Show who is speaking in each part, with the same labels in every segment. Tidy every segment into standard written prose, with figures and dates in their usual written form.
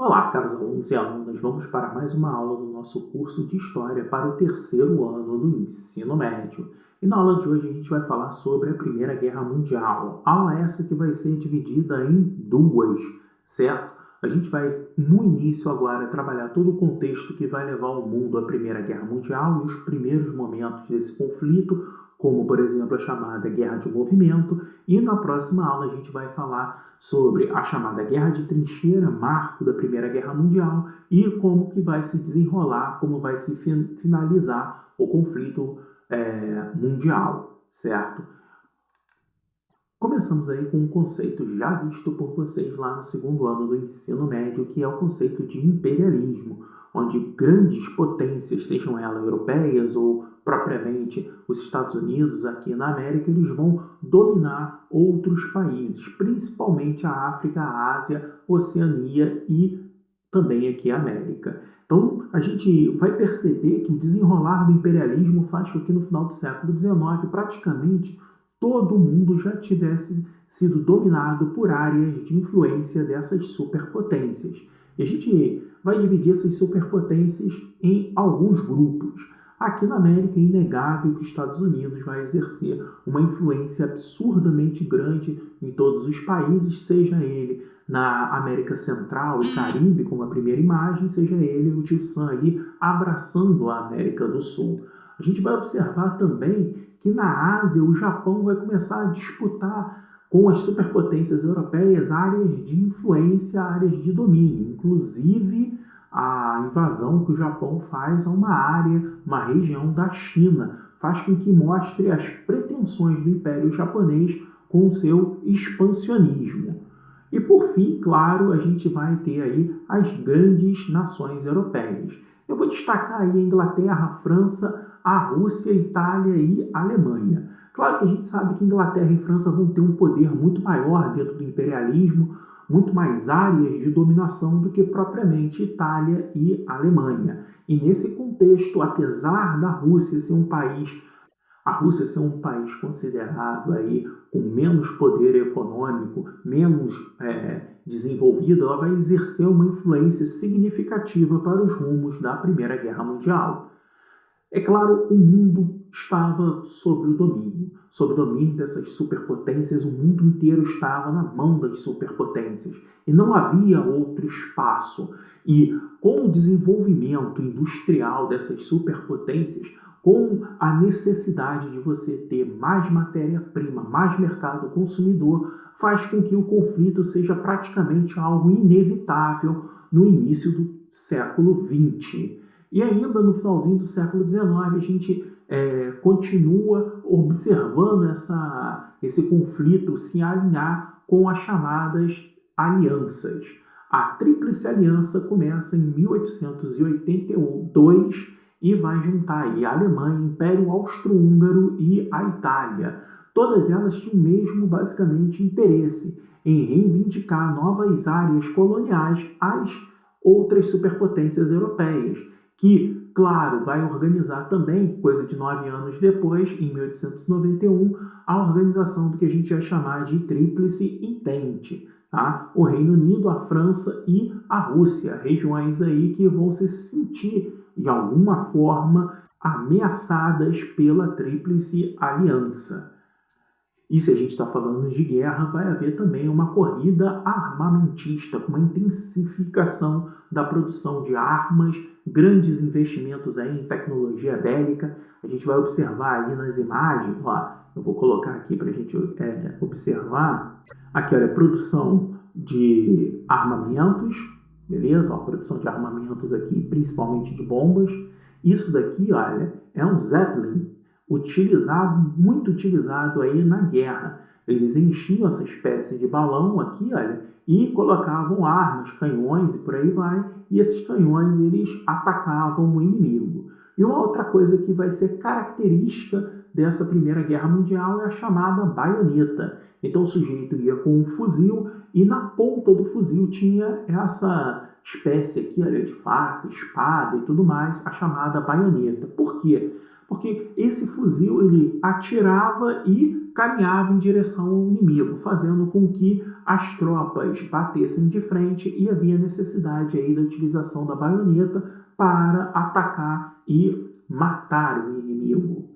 Speaker 1: Olá, caros alunos e alunas, vamos para mais uma aula do nosso curso de História para o terceiro ano do ensino médio. E na aula de hoje a gente vai falar sobre a Primeira Guerra Mundial. Aula essa que vai ser dividida em duas, certo? A gente vai, no início agora, trabalhar todo o contexto que vai levar o mundo à Primeira Guerra Mundial e os primeiros momentos desse conflito, como, por exemplo, a chamada Guerra de Movimento, e na próxima aula a gente vai falar sobre a chamada Guerra de Trincheira, marco da Primeira Guerra Mundial, e como que vai se desenrolar, como vai se finalizar o conflito mundial, certo? Começamos aí com um conceito já visto por vocês lá no segundo ano do ensino médio, que é o conceito de imperialismo, onde grandes potências, sejam elas europeias ou propriamente os Estados Unidos aqui na América, eles vão dominar outros países, principalmente a África, a Ásia, Oceania e também aqui a América. Então, a gente vai perceber que o desenrolar do imperialismo faz com que no final do século XIX, praticamente todo mundo já tivesse sido dominado por áreas de influência dessas superpotências. E a gente vai dividir essas superpotências em alguns grupos. Aqui na América é inegável que os Estados Unidos vai exercer uma influência absurdamente grande em todos os países, seja ele na América Central e Caribe, como a primeira imagem, seja ele o Tio Sam ali abraçando a América do Sul. A gente vai observar também que na Ásia o Japão vai começar a disputar com as superpotências europeias áreas de influência, áreas de domínio, inclusive a invasão que o Japão faz a uma área, uma região da China, faz com que mostre as pretensões do Império Japonês com o seu expansionismo. E por fim, claro, a gente vai ter aí as grandes nações europeias. Eu vou destacar aí a Inglaterra, a França, a Rússia, a Itália e a Alemanha. Claro que a gente sabe que Inglaterra e França vão ter um poder muito maior dentro do imperialismo, muito mais áreas de dominação do que propriamente Itália e Alemanha. E nesse contexto, apesar da Rússia ser um país considerado aí com menos poder econômico, menos desenvolvido, ela vai exercer uma influência significativa para os rumos da Primeira Guerra Mundial. É claro, o mundo estava sob o domínio dessas superpotências, o mundo inteiro estava na mão das superpotências e não havia outro espaço. E com o desenvolvimento industrial dessas superpotências, com a necessidade de você ter mais matéria-prima, mais mercado consumidor, faz com que o conflito seja praticamente algo inevitável no início do século XX. E ainda no finalzinho do século XIX, a gente continua observando esse conflito se alinhar com as chamadas alianças. A Tríplice Aliança começa em 1882 e vai juntar aí a Alemanha, o Império Austro-Húngaro e a Itália. Todas elas tinham o mesmo, basicamente, interesse em reivindicar novas áreas coloniais às outras superpotências europeias, que, claro, vai organizar também, coisa de 9 anos depois, em 1891, a organização do que a gente vai chamar de Tríplice Entente. Tá? O Reino Unido, a França e a Rússia, regiões aí que vão se sentir, de alguma forma, ameaçadas pela Tríplice Aliança. E se a gente está falando de guerra, vai haver também uma corrida armamentista, com uma intensificação da produção de armas, grandes investimentos aí em tecnologia bélica. A gente vai observar aí nas imagens, ó, eu vou colocar aqui para a gente observar. Aqui, olha, produção de armamentos, beleza? Ó, produção de armamentos aqui, principalmente de bombas. Isso daqui, olha, é um Zeppelin, muito utilizado aí na guerra. Eles enchiam essa espécie de balão aqui, olha, e colocavam armas, canhões e por aí vai, e esses canhões eles atacavam o inimigo. E uma outra coisa que vai ser característica dessa Primeira Guerra Mundial é a chamada baioneta. Então o sujeito ia com um fuzil e na ponta do fuzil tinha essa espécie aqui, olha, de faca, espada e tudo mais, a chamada baioneta. Por quê? Porque esse fuzil ele atirava e caminhava em direção ao inimigo, fazendo com que as tropas batessem de frente e havia necessidade aí da utilização da baioneta para atacar e matar o inimigo.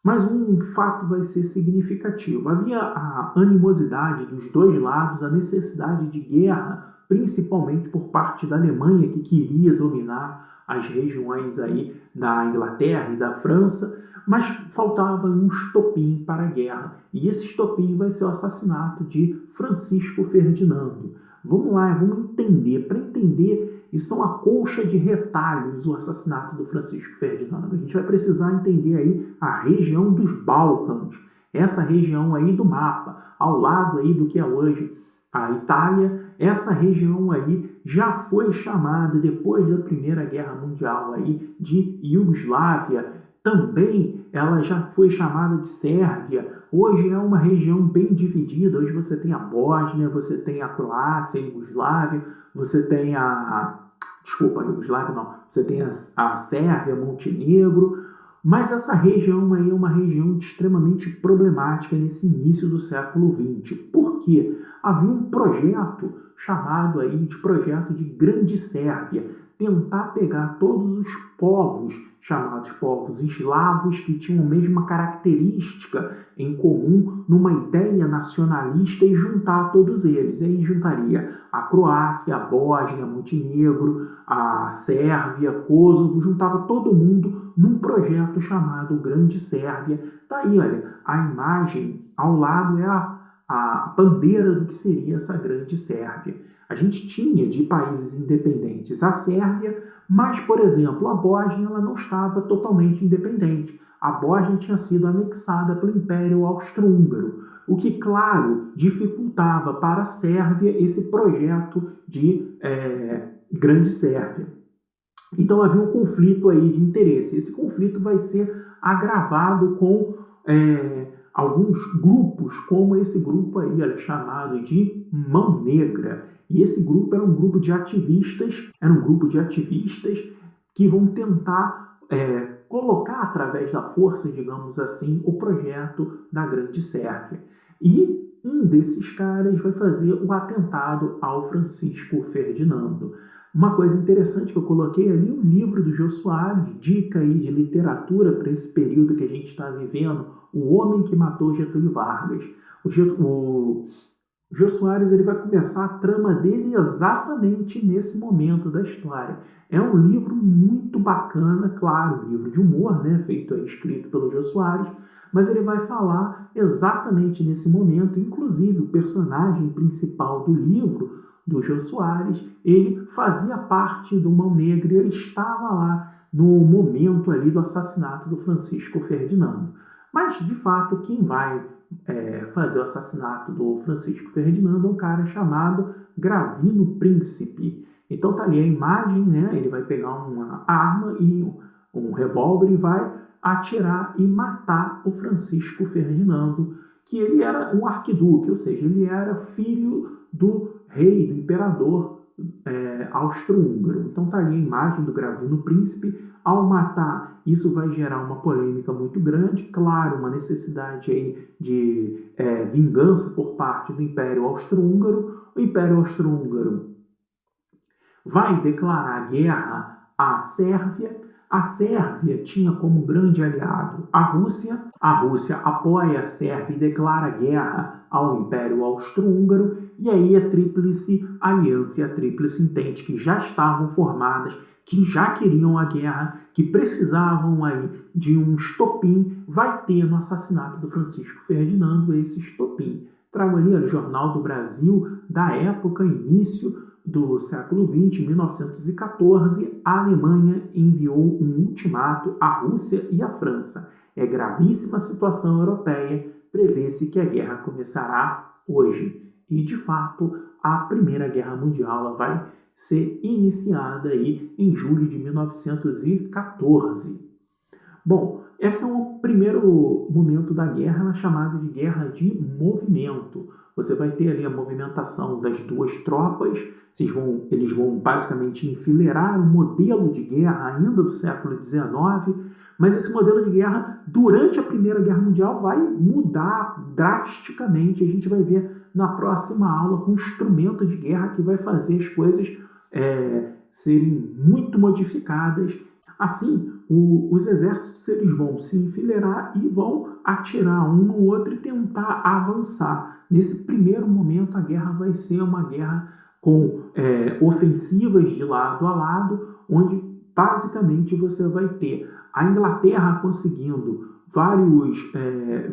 Speaker 1: Mas um fato vai ser significativo. Havia a animosidade dos dois lados, a necessidade de guerra, principalmente por parte da Alemanha, que queria dominar as regiões aí da Inglaterra e da França, mas faltava um estopim para a guerra. E esse estopim vai ser o assassinato de Francisco Ferdinando. Vamos lá, vamos entender. Para entender, isso é uma colcha de retalhos, o assassinato do Francisco Ferdinando. A gente vai precisar entender aí a região dos Balcãs, essa região aí do mapa, ao lado aí do que é hoje a Itália. Essa região aí já foi chamada, depois da Primeira Guerra Mundial, aí, de Iugoslávia. Também ela já foi chamada de Sérvia. Hoje é uma região bem dividida. Hoje você tem a Bósnia, você tem a Croácia, a Iugoslávia, você tem você tem a Sérvia, Montenegro. Mas essa região aí é uma região extremamente problemática nesse início do século XX. Por quê? Havia um projeto chamado aí de Projeto de Grande Sérvia, tentar pegar todos os povos, chamados povos eslavos, que tinham a mesma característica em comum numa ideia nacionalista e juntar todos eles. E aí juntaria a Croácia, a Bósnia, Montenegro, a Sérvia, Kosovo, juntava todo mundo num projeto chamado Grande Sérvia. Tá aí, olha, a imagem ao lado é a bandeira do que seria essa Grande Sérvia. A gente tinha de países independentes a Sérvia, mas, por exemplo, a Bósnia ela não estava totalmente independente. A Bósnia tinha sido anexada pelo Império Austro-Húngaro, o que, claro, dificultava para a Sérvia esse projeto de Grande Sérvia. Então havia um conflito aí de interesse. Esse conflito vai ser agravado com alguns grupos, como esse grupo aí, chamado de Mão Negra. E esse grupo era um grupo de ativistas, que vão tentar colocar através da força, digamos assim, o projeto da Grande Sérvia. E um desses caras vai fazer o atentado ao Francisco Ferdinando. Uma coisa interessante que eu coloquei ali, um livro do Jô Soares, dica aí de literatura para esse período que a gente está vivendo, O Homem que Matou Getúlio Vargas. O Jô Soares ele vai começar a trama dele exatamente nesse momento da história. É um livro muito bacana, claro, um livro de humor, né, escrito pelo Jô Soares, mas ele vai falar exatamente nesse momento. Inclusive, o personagem principal do livro, do Jô Soares, ele fazia parte do Mão Negra e ele estava lá no momento ali do assassinato do Francisco Ferdinando. Mas, de fato, quem vai fazer o assassinato do Francisco Ferdinando é um cara chamado Gravino Príncipe. Então tá ali a imagem, né? Ele vai pegar uma arma e um revólver e vai atirar e matar o Francisco Ferdinando, que ele era um arquiduque, ou seja, ele era filho do rei, do imperador austro-húngaro. Então tá ali a imagem do Gravino Príncipe. Ao matar, isso vai gerar uma polêmica muito grande, claro, uma necessidade aí de vingança por parte do Império Austro-Húngaro. O Império Austro-Húngaro vai declarar guerra à Sérvia. A Sérvia tinha como grande aliado a Rússia. A Rússia apoia a Sérvia e declara guerra ao Império Austro-Húngaro. E aí a Tríplice Aliança e a Tríplice Entente, que já estavam formadas, que já queriam a guerra, que precisavam aí de um estopim, vai ter no assassinato do Francisco Ferdinando esse estopim. Trago ali o Jornal do Brasil da época, início do século XX, 1914, a Alemanha enviou um ultimato à Rússia e à França. É gravíssima a situação europeia, prevê-se que a guerra começará hoje. E, de fato, a Primeira Guerra Mundial ela vai ser iniciada aí em julho de 1914. Bom, esse é o primeiro momento da guerra, chamada de guerra de movimento. Você vai ter ali a movimentação das duas tropas, eles vão basicamente enfileirar um modelo de guerra ainda do século XIX, mas esse modelo de guerra, durante a Primeira Guerra Mundial, vai mudar drasticamente. A gente vai ver na próxima aula com um instrumento de guerra que vai fazer as coisas serem muito modificadas. Assim, os exércitos eles vão se enfileirar e vão atirar um no outro e tentar avançar. Nesse primeiro momento, a guerra vai ser uma guerra com ofensivas de lado a lado, onde basicamente você vai ter a Inglaterra conseguindo várias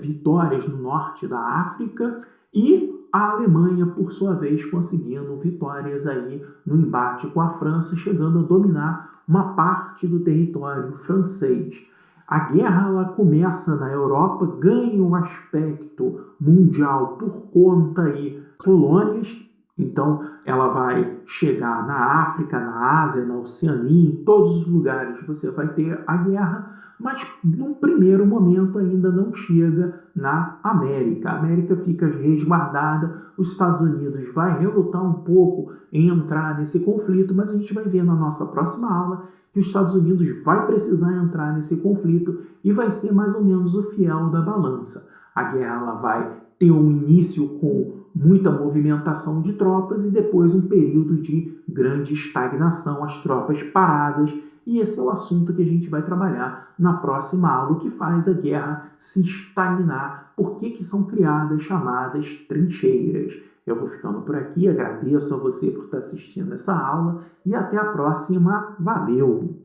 Speaker 1: vitórias no norte da África e a Alemanha, por sua vez, conseguindo vitórias aí no embate com a França, chegando a dominar uma parte do território francês. A guerra ela começa na Europa, ganha um aspecto mundial por conta aí colônias. Então, ela vai chegar na África, na Ásia, na Oceania, em todos os lugares você vai ter a guerra, mas num primeiro momento ainda não chega na América. A América fica resguardada, os Estados Unidos vai relutar um pouco em entrar nesse conflito, mas a gente vai ver na nossa próxima aula que os Estados Unidos vai precisar entrar nesse conflito e vai ser mais ou menos o fiel da balança. A guerra ela vai ter um início com muita movimentação de tropas e depois um período de grande estagnação, as tropas paradas, e esse é o assunto que a gente vai trabalhar na próxima aula, o que faz a guerra se estagnar, por que são criadas chamadas trincheiras. Eu vou ficando por aqui, agradeço a você por estar assistindo essa aula e até a próxima, valeu!